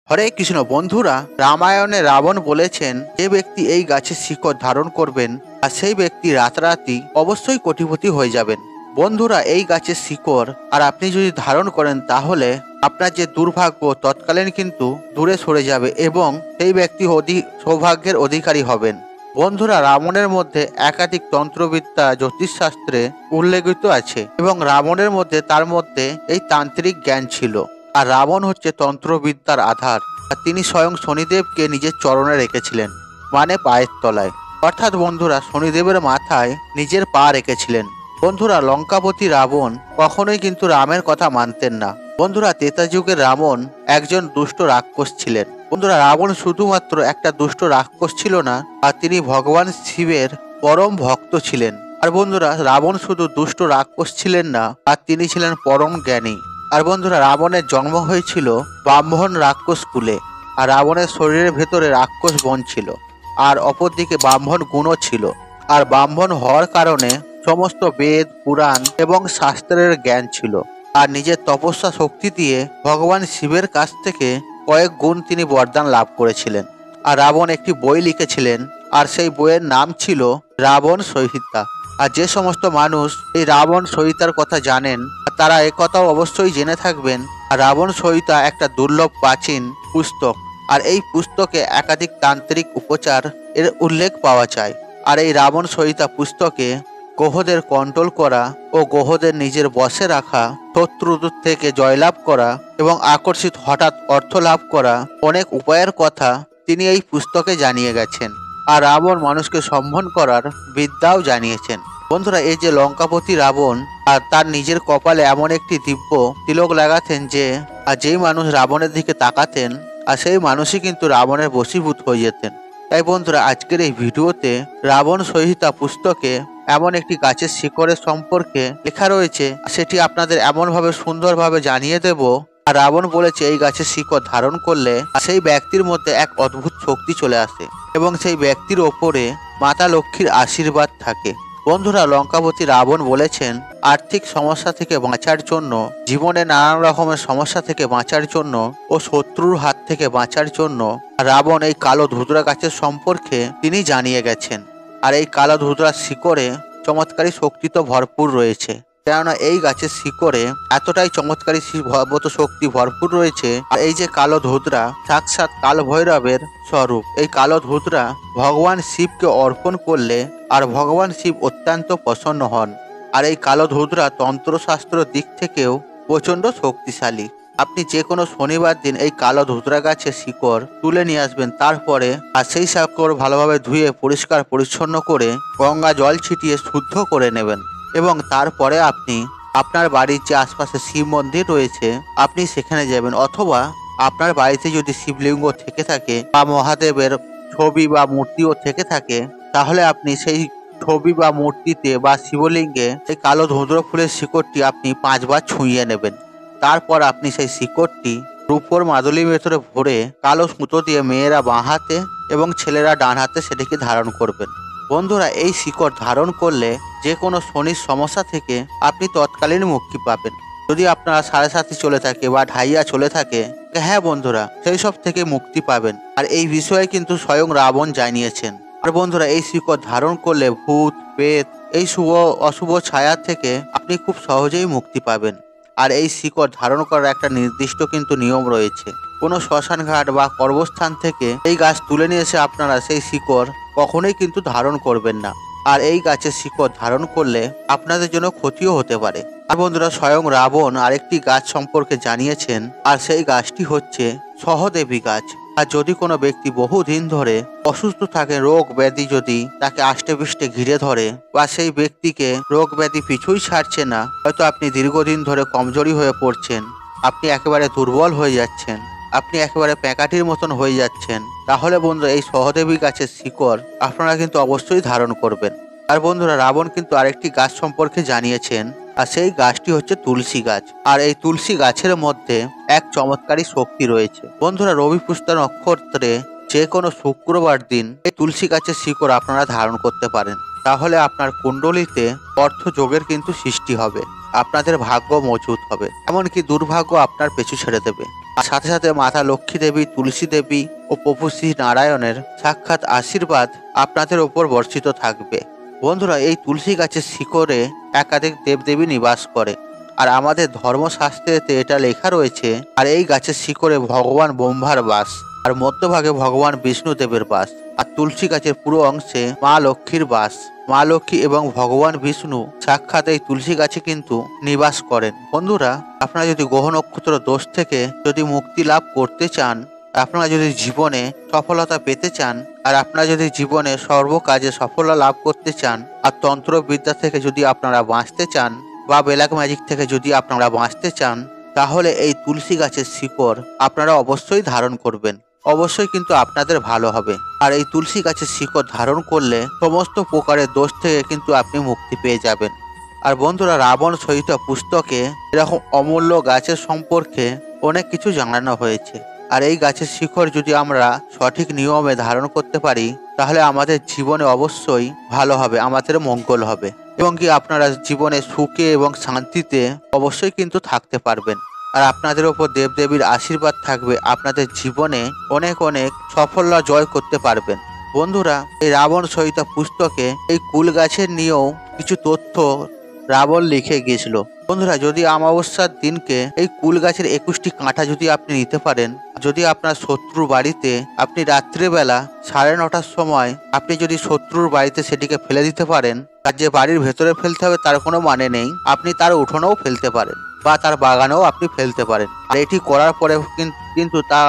হরে কৃষ্ণ বন্ধুরা, রামায়ণে রাবণ বলেছেন যে ব্যক্তি এই গাছের শিকড় ধারণ করবেন আর সেই ব্যক্তি রাতারাতি অবশ্যই কোটিপতি হয়ে যাবেন। বন্ধুরা, এই গাছের শিকড় আর আপনি যদি ধারণ করেন তাহলে আপনার যে দুর্ভাগ্য তৎকালীন কিন্তু দূরে সরে যাবে এবং সেই ব্যক্তি সৌভাগ্যের অধিকারী হবেন। বন্ধুরা, রাবণের মধ্যে একাধিক তন্ত্রবিদ্যা জ্যোতিষশাস্ত্রে উল্লেখিত আছে এবং রাবণের মধ্যে তার মধ্যে এই তান্ত্রিক জ্ঞান ছিল। আর রাবণ হচ্ছে তন্ত্রবিদ্যার আধার, আর তিনি স্বয়ং শনিদেবকে নিজের চরণে রেখেছিলেন, মানে পায়ের তলায়। অর্থাৎ বন্ধুরা, শনিদেবের মাথায় নিজের পা রেখেছিলেন। বন্ধুরা, লঙ্কাপতি রাবণ কখনোই কিন্তু রামের কথা মানতেন না। বন্ধুরা, ত্রেতা যুগের রাবণ একজন দুষ্ট রাক্ষস ছিলেন। বন্ধুরা, রাবণ শুধুমাত্র একটা দুষ্ট রাক্ষস ছিল না, আর তিনি ভগবান শিবের পরম ভক্ত ছিলেন। আর বন্ধুরা, রাবণ শুধু দুষ্ট রাক্ষস ছিলেন না, আর তিনি ছিলেন পরম জ্ঞানী। আর বন্ধুরা, রাবণের জন্ম হয়েছিল ব্রাহ্মণ রাক্ষস কুলে, আর রাবণের শরীরের ভেতরে রাক্ষস বন ছিল, আর অপরদিকে ব্রাহ্মণ গুণও ছিল। আর ব্রাহ্মণ হওয়ার কারণে সমস্ত বেদ, পুরাণ এবং শাস্ত্রের জ্ঞান ছিল। আর নিজের তপস্যা শক্তি দিয়ে ভগবান শিবের কাছ থেকে কয়েক গুণ তিনি বরদান লাভ করেছিলেন। আর রাবণ একটি বই লিখেছিলেন, আর সেই বইয়ের নাম ছিল রাবণ সংহিতা। আর যে সমস্ত মানুষ এই রাবণ সংহিতার কথা জানেন তারা একথাও অবশ্যই জেনে থাকবেন রাবণ সংহিতা একটা দুর্লভ প্রাচীন পুস্তক। আর এই পুস্তকে একাধিক তান্ত্রিক উপচার এর উল্লেখ পাওয়া যায়। আর এই রাবণ সংহিতা পুস্তকে গ্রহদের কন্ট্রোল করা ও গ্রহদের নিজের বশে রাখা, শত্রুদের থেকে জয়লাভ করা এবং আকর্ষিত হঠাৎ অর্থ লাভ করা অনেক উপায়ের কথা তিনি এই পুস্তকে জানিয়ে গেছেন। আর রাবণ মানুষকে সম্মান করার বিদ্যাও জানিয়েছেন। বন্ধুরা, এই যে লঙ্কাপতি রাবণ আর তার নিজের কপালে এমন একটি দিব্য তিলক লাগাতেন যে যেই মানুষ রাবণের দিকে তাকাতেন আর সেই মানুষই কিন্তু রাবণের বশীভূত হয়ে যেতেন। তাই বন্ধুরা, আজকের এই ভিডিওতে রাবণ সংহিতা পুস্তকে এমন একটি গাছের শিকড়ের সম্পর্কে লেখা রয়েছে, সেটি আপনাদের এমনভাবে সুন্দরভাবে জানিয়ে দেব। আর রাবণ বলেছে এই গাছের শিকড় ধারণ করলে সেই ব্যক্তির মধ্যে এক অদ্ভুত শক্তি চলে আসে এবং সেই ব্যক্তির ওপরে মাতা লক্ষ্মীর আশীর্বাদ থাকে। বন্ধুরা, লঙ্কাপতি রাবণ বলেছেন আর্থিক সমস্যা থেকে বাঁচার জন্য, জীবনে নানান রকমের সমস্যা থেকে বাঁচার জন্য ও শত্রুর হাত থেকে বাঁচার জন্য রাবণ এই কালো ধুতরা গাছের সম্পর্কে তিনি জানিয়ে গেছেন। আর এই কালো ধুতরার শিকড়ে চমৎকারী শক্তি তো ভরপুর রয়েছে, কেননা এই গাছের শিকড়ে এতটাই চমৎকারী শক্তি ভরপুর রয়েছে। আর এই যে কালো ধুতরা সাক্ষাৎ কাল ভৈরবের স্বরূপ। এই কালো ধুতরা ভগবান শিবকে অর্পণ করলে আর ভগবান শিব অত্যন্ত প্রসন্ন হন। আর এই কালো ধুতরা তন্ত্রশাস্ত্র দিক থেকেও প্রচন্ড শক্তিশালী। আপনি যে কোনো শনিবার দিন এই কালো ধুতরা গাছের শিকড় তুলে নিয়ে আসবেন, তারপরে আর সেই শিকড় ভালোভাবে ধুয়ে পরিষ্কার পরিচ্ছন্ন করে গঙ্গা জল ছিটিয়ে শুদ্ধ করে নেবেন এবং তারপরে আপনি আপনার বাড়ির যে আশপাশে শিব মন্দির রয়েছে আপনি সেখানে যাবেন, অথবা আপনার বাড়িতে যদি শিবলিঙ্গ থেকে থাকে বা মহাদেবের ছবি বা মূর্তিও থেকে থাকে, তাহলে আপনি সেই ছবি বা মূর্তিতে বা শিবলিঙ্গে সেই কালো ধুতরা ফুলের শিকড়টি আপনি 5 বার ছুঁয়ে নেবেন। তারপর আপনি সেই শিকড়টি রূপোর মাদুলির ভেতরে ভরে কালো সুতো দিয়ে মেয়েরা বাঁ হাতে এবং ছেলেরা ডান হাতে সেটিকে ধারণ করবেন। বন্ধুরা, এই শিকড় ধারণ করলে যে কোনো শনির সমস্যা থেকে আপনি তৎকালীন মুক্তি পাবেন। যদি আপনারা 7.5 চলে থাকে বা ঢাইয়া চলে থাকে, হ্যাঁ বন্ধুরা, সেই সব থেকে মুক্তি পাবেন। আর এই বিষয়ে কিন্তু স্বয়ং রাবণ জানিয়েছেন। আর বন্ধুরা, এই শিকড় ধারণ করলে ভূত, প্রেত, এই শুভ অশুভ ছায়া থেকে আপনি খুব সহজেই মুক্তি পাবেন। আর এই শিকড় ধারণ করার একটা নির্দিষ্ট কিন্তু নিয়ম রয়েছে। কোনো শ্মশান ঘাট বা কর্মস্থান থেকে এই গাছ তুলে নিয়ে এসে আপনারা সেই শিকড় কখনোই কিন্তু ধারণ করবেন না। আর এই গাছের শিকড় ধারণ করলে আপনাদের জন্য ক্ষতিও হতে পারে। আর বন্ধুরা, স্বয়ং রাবণ আরেকটি গাছ সম্পর্কে জানিয়েছেন, আর সেই গাছটি হচ্ছে সহদেবী গাছ। আর যদি কোনো ব্যক্তি বহুদিন ধরে অসুস্থ থাকে, রোগ ব্যাধি যদি তাকে আষ্টেপৃষ্টে ঘিরে ধরে বা সেই ব্যক্তিকে রোগ ব্যাধি পিছুই ছাড়ছে না, হয়তো আপনি দীর্ঘদিন ধরে কমজোরি হয়ে পড়ছেন, আপনি একেবারে দুর্বল হয়ে যাচ্ছেন, আপনি একেবারে প্যাকাটির মতন হয়ে যাচ্ছেন, তাহলে বন্ধুরা এই সহদেবী গাছের শিকড় আপনারা কিন্তু অবশ্যই ধারণ করবেন। আর বন্ধুরা, রাবণ কিন্তু আরেকটি গাছ সম্পর্কে জানিয়েছেন, আর সেই গাছটি হচ্ছে তুলসী গাছ। আর এই তুলসী গাছের মধ্যে এক চমৎকারী শক্তি রয়েছে। বন্ধুরা, রবি পুষ্য নক্ষত্রে যে কোনো শুক্রবার দিন এই তুলসী গাছের শিকড় আপনারা ধারণ করতে পারেন। তাহলে আপনার কুণ্ডলিতে অর্থ যোগের কিন্তু সৃষ্টি হবে, আপনাদের ভাগ্য মজবুত হবে, এমনকি দুর্ভাগ্য আপনার পিছু ছেড়ে দেবে। আর সাথে সাথে মাতা লক্ষ্মী দেবী, তুলসী দেবী ও প্রভু শ্রী নারায়ণের সাক্ষাৎ আশীর্বাদ আপনাদের ওপর বর্ষিত থাকবে। বন্ধুরা, এই তুলসী গাছের শিকড়ে একাধিক দেবদেবী নিবাস করে, আর আমাদের ধর্মশাস্ত্রেতে এটা লেখা রয়েছে। আর এই গাছের শিকড়ে ভগবান ব্রহ্মার বাস, আর মধ্যভাগে ভগবান বিষ্ণুদেবের বাস, আর তুলসী গাছের পুরো অংশে মা লক্ষ্মীর বাস। মা লক্ষ্মী এবং ভগবান বিষ্ণু সাক্ষাৎ এই তুলসী গাছে কিন্তু নিবাস করেন। বন্ধুরা, আপনারা যদি গ্রহ নক্ষত্র দোষ থেকে যদি মুক্তি লাভ করতে চান, আপনারা যদি জীবনে সফলতা পেতে চান, আর আপনারা যদি জীবনে সর্বকাজে সফলতা লাভ করতে চান, আর তন্ত্রবিদ্যা থেকে যদি আপনারা বাঁচতে চান, বা ব্ল্যাক ম্যাজিক থেকে যদি আপনারা বাঁচতে চান, তাহলে এই তুলসী গাছের শিকড় আপনারা অবশ্যই ধারণ করবেন। অবশ্যই কিন্তু আপনাদের ভালো হবে। আর এই তুলসী গাছের শিকড় ধারণ করলে সমস্ত প্রকারের দোষ থেকে কিন্তু আপনি মুক্তি পেয়ে যাবেন। আর বন্ধুরা, রাবণ সহিত পুস্তকে এরকম অমূল্য গাছের সম্পর্কে অনেক কিছু জানানো হয়েছে। আর এই গাছের শিকড় যদি আমরা সঠিক নিয়মে ধারণ করতে পারি, তাহলে আমাদের জীবনে অবশ্যই ভালো হবে, আমাদের মঙ্গল হবে, এবং কি আপনারা জীবনে সুখে এবং শান্তিতে অবশ্যই কিন্তু থাকতে পারবেন। আর আপনাদের ওপর দেবদেবীর আশীর্বাদ থাকবে, আপনাদের জীবনে অনেক অনেক সাফল্য জয় করতে পারবেন। বন্ধুরা, এই রাবণ সহিতা পুস্তকে এই কুল গাছের নিয়েও কিছু তথ্য রাবণ লিখে গিয়েছিল। বন্ধুরা, যদি অমাবস্যার দিনকে এই কুল গাছের 21টি কাঁটা যদি আপনি নিতে পারেন, যদি আপনার শত্রুর বাড়িতে আপনি রাত্রিবেলা 9:30টার সময় আপনি যদি শত্রুর বাড়িতে সেটিকে ফেলে দিতে পারেন, আর যে বাড়ির ভেতরে ফেলতে হবে তার কোনো মানে নেই, আপনি তার উঠোনেও ফেলতে পারেন বা তার বাগানেও আপনি ফেলতে পারেন। আর এটি করার পরে কিন্তু তা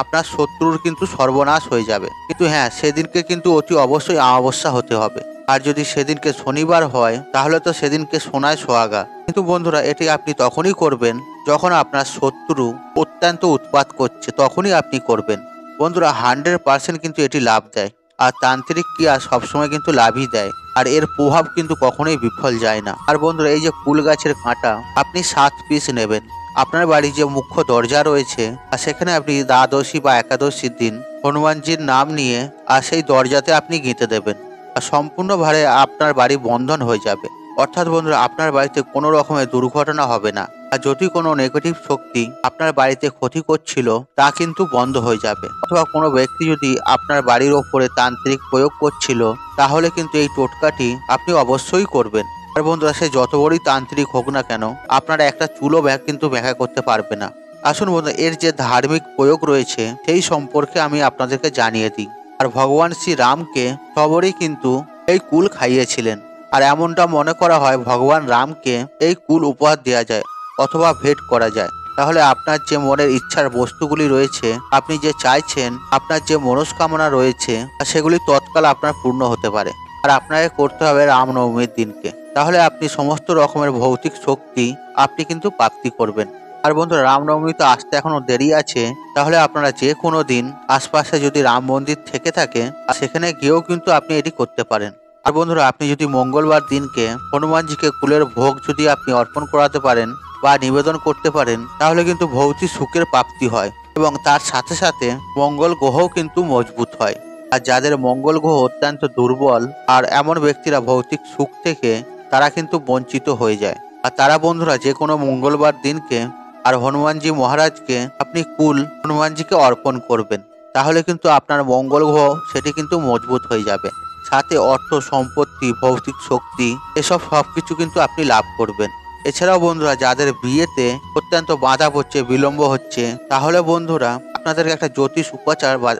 আপনার শত্রুর কিন্তু সর্বনাশ হয়ে যাবে। কিন্তু হ্যাঁ, সেদিনকে কিন্তু অতি অবশ্যই অমাবস্যা হতে হবে। আর যদি সেদিনকে শনিবার হয়, তাহলে তো সেদিনকে সোনায় সোহাগা। কিন্তু বন্ধুরা, এটি আপনি তখনই করবেন যখন আপনার শত্রু অত্যন্ত উৎপাত করছে, তখনই আপনি করবেন। বন্ধুরা, 100% কিন্তু এটি লাভ দেয়। আর তান্ত্রিক ক্রিয়া সবসময় কিন্তু লাভই দেয়, আর এর প্রভাব কিন্তু কখনোই বিফল যায় না। আর বন্ধুরা, এই যে কুল গাছের কাঁটা আপনি 7 পিস নেবেন। আপনার বাড়ির যে মুখ্য দরজা রয়েছে, আর সেখানে আপনি দ্বাদশী বা একাদশীর দিন হনুমানজির নাম নিয়ে আর সেই দরজাতে আপনি গেঁথে দেবেন। আর সম্পূর্ণ ভাবে আপনার বাড়ি বন্ধন হয়ে যাবে। অর্থাৎ বন্ধুরা, আপনার বাড়িতে কোনো রকমের দুর্ঘটনা হবে না। আর যদি কোনো নেগেটিভ শক্তি আপনার বাড়িতে ক্ষতি করছিল, তা কিন্তু বন্ধ হয়ে যাবে। অথবা কোনো ব্যক্তি যদি আপনার বাড়ির ওপরে তান্ত্রিক প্রয়োগ করছিল, তাহলে কিন্তু এই টোটকাটি আপনি অবশ্যই করবেন। আর বন্ধুরা, সে যত বড়ই তান্ত্রিক হোক না কেন, আপনারা একটা চুলো কিন্তু ব্যাখ্যা করতে পারবে না। আসুন বন্ধুরা, এর যে ধার্মিক প্রয়োগ রয়েছে সেই সম্পর্কে আমি আপনাদেরকে জানিয়ে দিই। আর ভগবান শ্রী রামকে সবরই কিন্তু এই কুল খাইয়েছিলেন। আর এমনটা মনে করা হয় ভগবান রামকে এই কুল উপহার দেওয়া যায় অথবা ভেট করা যায়। তাহলে আপনার যে মনের ইচ্ছার বস্তুগুলি রয়েছে, আপনি যে চাইছেন, আপনার যে মনস্কামনা রয়েছে, সেগুলি তৎকাল আপনার পূর্ণ হতে পারে। আর আপনাকে করতে হবে রামনবমীর দিনকে, তাহলে আপনি সমস্ত রকমের ভৌতিক শক্তি আপনি কিন্তু প্রাপ্তি করবেন। আর বন্ধুরা, রামনবমী তো আসতে এখনো দেরি আছে, তাহলে আপনারা যে কোনো দিন আশপাশে যদি রাম মন্দির থেকে থাকে, সেখানে গিয়েও কিন্তু আপনি এটি করতে পারেন। আর বন্ধুরা, আপনি যদি মঙ্গলবার দিনকে হনুমানজিকে কুলের ভোগ যদি আপনি অর্পণ করাতে পারেন বা নিবেদন করতে পারেন, তাহলে কিন্তু ভৌতিক সুখের প্রাপ্তি হয়, এবং তার সাথে সাথে মঙ্গল গ্রহও কিন্তু মজবুত হয়। আর যাদের মঙ্গল গ্রহ অত্যন্ত দুর্বল, আর এমন ব্যক্তিরা ভৌতিক সুখ থেকে তারা কিন্তু বঞ্চিত হয়ে যায়। আর তারা বন্ধুরা যে কোনো মঙ্গলবার দিনকে আর হনুমানজি মহারাজকে আপনি কুল হনুমানজিকে অর্পণ করবেন, তাহলে কিন্তু আপনার মঙ্গল গ্রহ সেটি কিন্তু মজবুত হয়ে যাবে। সাথে অর্থ সম্পত্তি, ভৌতিক শক্তি, এসব সবকিছু কিন্তু আপনি লাভ করবেন। এছাড়াও বন্ধুরা, যাদের বিয়েতে অত্যন্ত বাধা পড়ছে, বিলম্ব হচ্ছে, তাহলে বন্ধুরা আপনাদেরকে একটা জ্যোতিষ উপাচার বা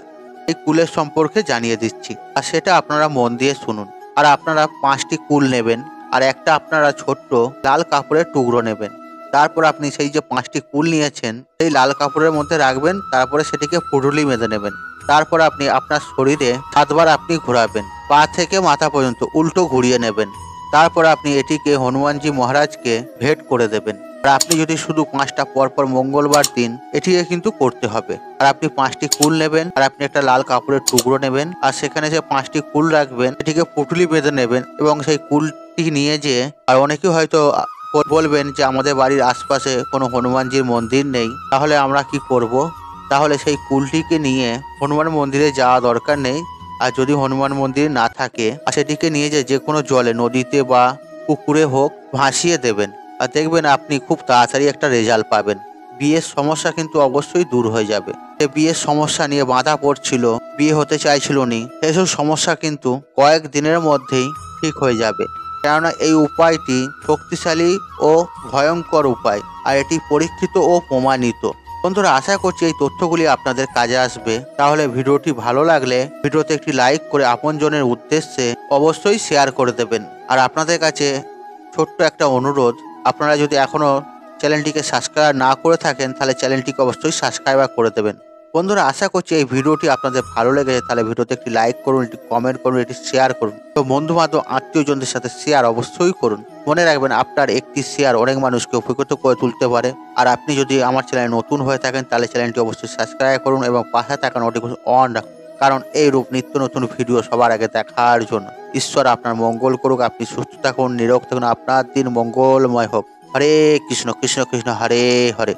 এই কুলের সম্পর্কে জানিয়ে দিচ্ছি, আর সেটা আপনারা মন দিয়ে শুনুন। আর আপনারা 5টি কুল নেবেন, আর একটা আপনারা ছোট্ট লাল কাপড়ের টুকরো নেবেন। তারপর আপনি সেই যে 5টি কুল নিয়েছেন সেই লাল কাপড়ের মধ্যে রাখবেন, তারপরে সেটিকে পুরুলি বেঁধে নেবেন। তারপর আপনি আপনার শরীরে 7বার আপনি ঘোরাবেন, পা থেকে মাথা পর্যন্ত উল্টো ঘুরিয়ে নেবেন। তারপর আপনি এটিকে হনুমানজি মহারাজকে ভেট করে দেবেন। আর আপনি যদি শুধু 5টা পরপর মঙ্গলবার দিন এটিকে কিন্তু করতে হবে। আর আপনি 5টি কুল নেবেন, আর আপনি একটা লাল কাপড়ের টুকরো নেবেন, আর সেখানে যে 5টি কুল রাখবেন এটিকে পুটুলি বেঁধে নেবেন, এবং সেই কুলটি নিয়ে যেয়ে, আর অনেকে হয়তো বলবেন যে আমাদের বাড়ির আশপাশে কোনো হনুমানজির মন্দির নেই, তাহলে আমরা কি করব? তাহলে সেই কুলটিকে নিয়ে হনুমান মন্দিরে যাওয়া দরকার নেই। আর যদি হনুমান মন্দির না থাকে সেটিকে নিয়ে যে কোনো জলে, নদীতে বা পুকুরে হোক, ভাসিয়ে দেবেন। আর দেখবেন আপনি খুব তাড়াতাড়ি একটা রেজাল্ট পাবেন। বিয়ের সমস্যা কিন্তু অবশ্যই দূর হয়ে যাবে। যে বিয়ের সমস্যা নিয়ে বাধা পড়ছিল, বিয়ে হতে চাইছিল নি, সেসব সমস্যা কিন্তু কয়েক দিনের মধ্যেই ঠিক হয়ে যাবে। কেননা এই উপায়টি শক্তিশালী ও ভয়ঙ্কর উপায়, আর এটি পরীক্ষিত ও প্রমাণিত। বন্ধুরা, আশা করছি এই তথ্যগুলি আপনাদের কাজে আসবে। তাহলে ভিডিওটি ভালো লাগলে ভিডিওতে একটি লাইক করে আপনজনের উদ্দেশ্যে অবশ্যই শেয়ার করে দেবেন। আর আপনাদের কাছে ছোট্ট একটা অনুরোধ, আপনারা যদি এখনো চ্যানেলটিকে সাবস্ক্রাইব না করে থাকেন তাহলে চ্যানেলটিকে অবশ্যই সাবস্ক্রাইব করে দেবেন। বন্ধুরা, আশা করছি এই ভিডিওটি আপনাদের ভালো লেগেছে। তাহলে ভিডিওতে একটি লাইক করুন, একটি কমেন্ট করুন, এটি শেয়ার করুন। তো বন্ধু বান্ধব, আত্মীয়জনদের সাথে শেয়ার অবশ্যই করুন। মনে রাখবেন, আপনার একটি শেয়ার অনেক মানুষকে উপকৃত করে তুলতে পারে। আর আপনি যদি আমার চ্যানেলে নতুন হয়ে থাকেন তাহলে চ্যানেলটি অবশ্যই সাবস্ক্রাইব করুন এবং পাশে থাকা নোটিফিকেশন অন রাখুন। কারণ এই রূপ নিত্য নতুন ভিডিও সবার আগে দেখার জন্য। ঈশ্বর আপনার মঙ্গল করুক। আপনি সুস্থ থাকুন, নিরোগ থাকুন, আপনার দিন মঙ্গলময় হোক। হরে কৃষ্ণ কৃষ্ণ কৃষ্ণ হরে হরে।